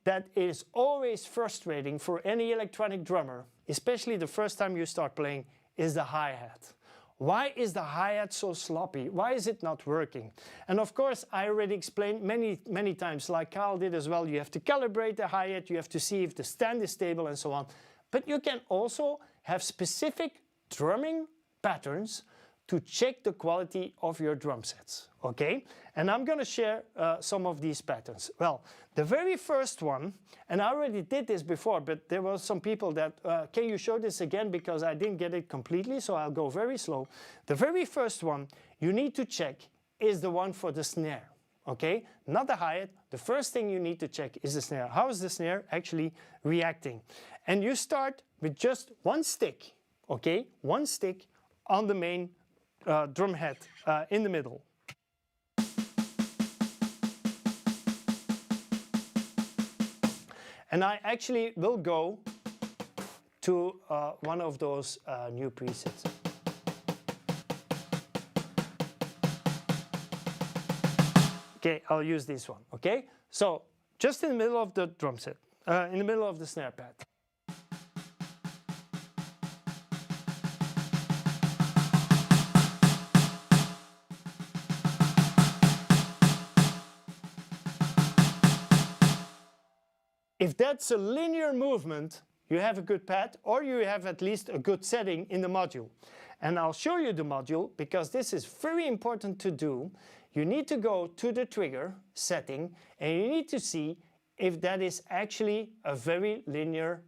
that is always frustrating for any electronic drummer, especially the first time you start playing, is the hi-hat. Why is the hi-hat so sloppy? Why is it not working? And of course, I already explained many times, like Carl did as well, you have to calibrate the hi-hat, you have to see if the stand is stable and so on. But you can also have specific drumming patterns to check the quality of your drum sets, okay? And I'm going to share some of these patterns. Well, the very first one, and I already did this before, but there were some people that, can you show this again, because I didn't get it completely, so I'll go very slow. The very first one you need to check is the one for the snare, okay? Not the hi-hat. The first thing you need to check is the snare. How is the snare actually reacting? And you start with just one stick, okay? One stick on the main drum head in the middle. And I actually will go to one of those new presets. Okay, I'll use this one, okay? So just in the middle of the drum set, in the middle of the snare pad. If that's a linear movement, you have a good pad, or you have at least a good setting in the module. And I'll show you the module, because this is very important to do. You need to go to the trigger setting, and you need to see if that is actually a very linear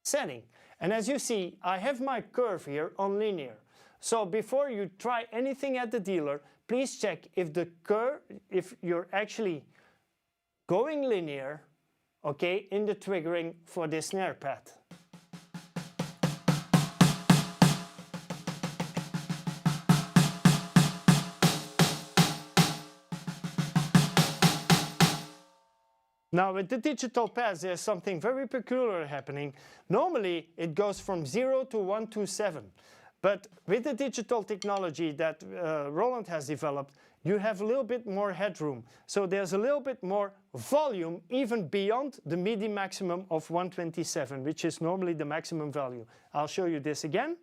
setting. And as you see, I have my curve here on linear. So before you try anything at the dealer, please check if the curve, if you're actually going linear, okay, in the triggering for this snare pad. Now with the digital pads, there's something very peculiar happening. Normally it goes from 0 to 127. But with the digital technology that Roland has developed, you have a little bit more headroom. So there's a little bit more volume even beyond the MIDI maximum of 127, which is normally the maximum value. I'll show you this again.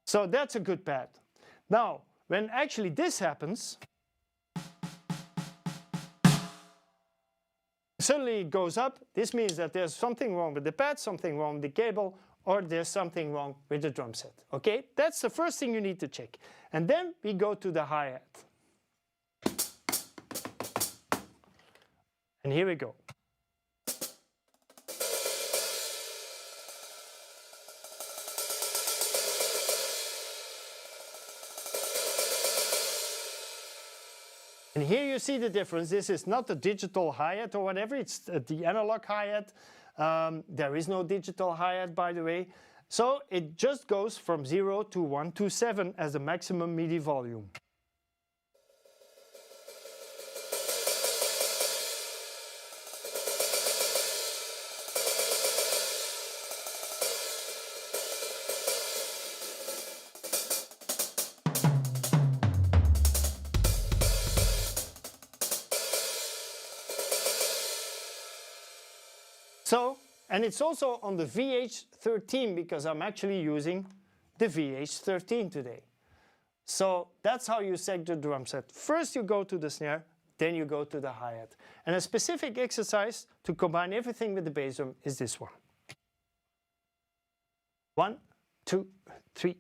So that's a good pad. Now, when actually this happens, suddenly it goes up. This means that there's something wrong with the pad, something wrong with the cable, or there's something wrong with the drum set. Okay, that's the first thing you need to check. And then we go to the hi-hat. And here we go. And here you see the difference. This is not the digital hi-hat or whatever, it's the analog hi-hat. There is no digital hi-hat, by the way. So it just goes from 0 to 127 as the maximum MIDI volume. So, and it's also on the VH13 because I'm actually using the VH13 today. So that's how you set the drum set. First you go to the snare, then you go to the hi-hat. And a specific exercise to combine everything with the bass drum is this one. 1, 2, 3.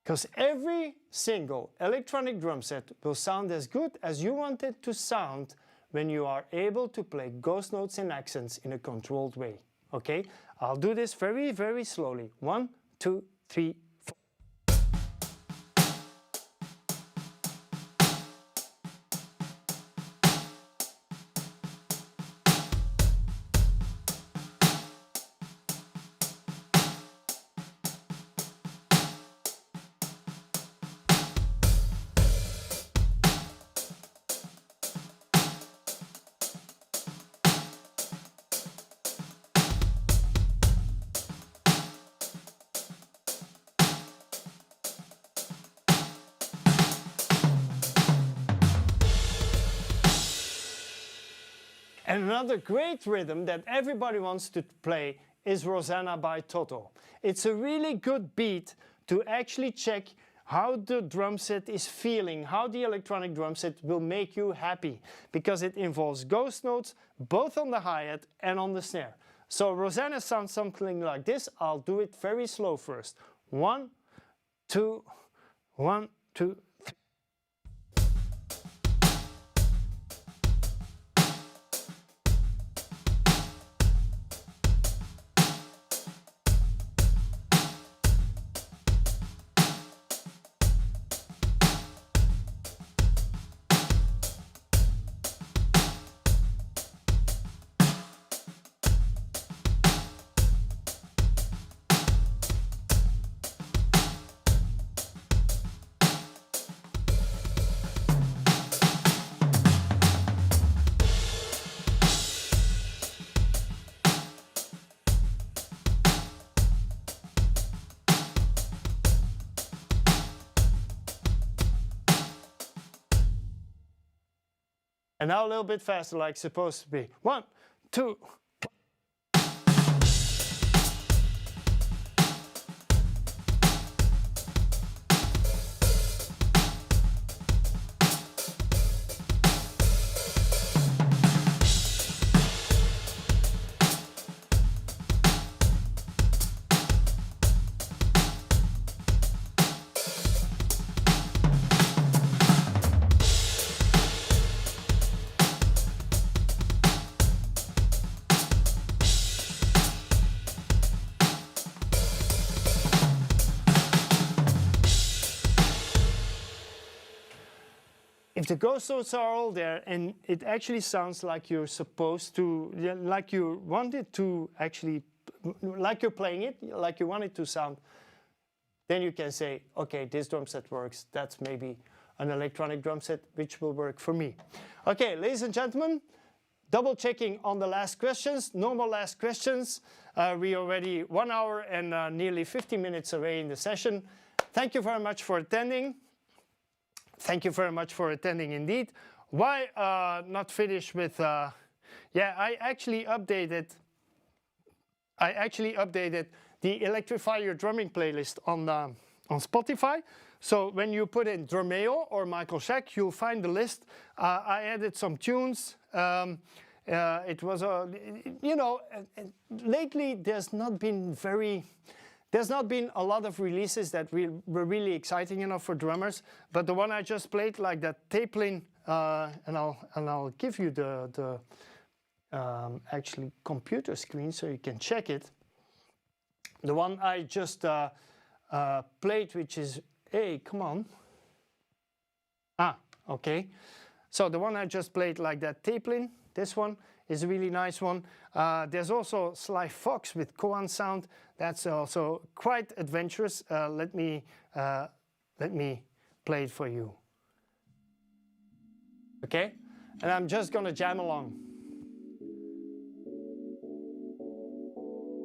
Because every single electronic drum set will sound as good as you want it to sound when you are able to play ghost notes and accents in a controlled way. Okay, I'll do this very, very slowly. 1, 2, 3, 4. And another great rhythm that everybody wants to play is Rosanna by Toto. It's a really good beat to actually check how the drum set is feeling, how the electronic drum set will make you happy, because it involves ghost notes both on the hi-hat and on the snare. So Rosanna sounds something like this. I'll do it very slow first. 1, 2, 1, 2, 3. And now a little bit faster, like it's supposed to be. 1, 2. the ghost notes are all there, and it actually sounds like you're supposed to, yeah, like you want it to actually, like you're playing it, like you want it to sound. Then you can say, okay, this drum set works. That's maybe an electronic drum set which will work for me. Okay, ladies and gentlemen, double checking on the last questions, no more last questions. We already 1 hour and nearly 50 minutes away in the session. Thank you very much for attending. Thank you very much for attending indeed. Why not finish with, yeah, I actually updated the Electrify Your Drumming playlist on Spotify. So when you put in Drumeo or Michael Shack, you'll find the list. I added some tunes. It was you know, lately there's not been a lot of releases that were really exciting enough for drummers. But the one I just played, like that Taplin, and I'll give you the actually computer screen so you can check it. The one I just played, which is, hey, come on. Ah, okay. So the one I just played, like that Taplin, this one is a really nice one. There's also Sly Fox with Koan sound. That's also quite adventurous. Let me play it for you. Okay, and I'm just gonna jam along.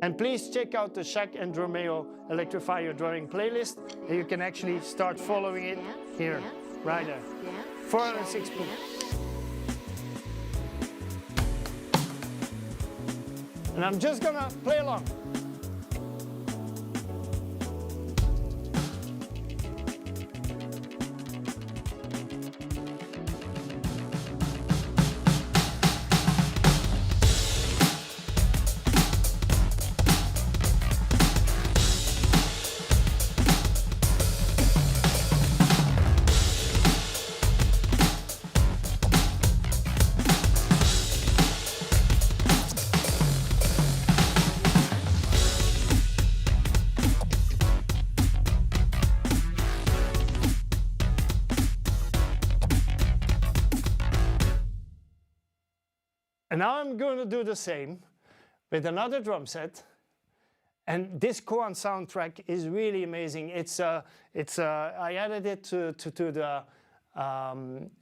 And please check out the Shack and Drumeo Electrify Your Drumming playlist. And you can actually start following it here, right there. 406 beats. And I'm just gonna play along. And now I'm going to do the same with another drum set. And this Koan soundtrack is really amazing. I added it to the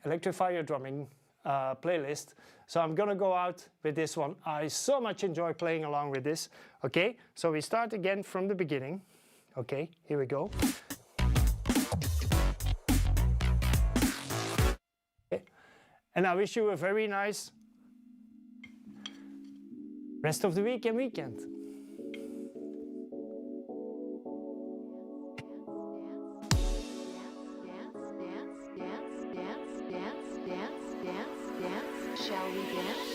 Electrify Your Drumming playlist. So I'm going to go out with this one. I so much enjoy playing along with this. Okay, so we start again from the beginning. Okay, here we go. Okay. And I wish you a very nice rest of the week and weekend. Shall we dance?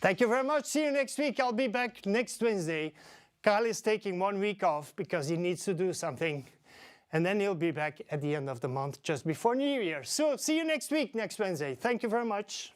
Thank you very much. See you next week. I'll be back next Wednesday. Carl is taking 1 week off because he needs to do something. And then he'll be back at the end of the month, just before New Year. So see you next week, next Wednesday. Thank you very much.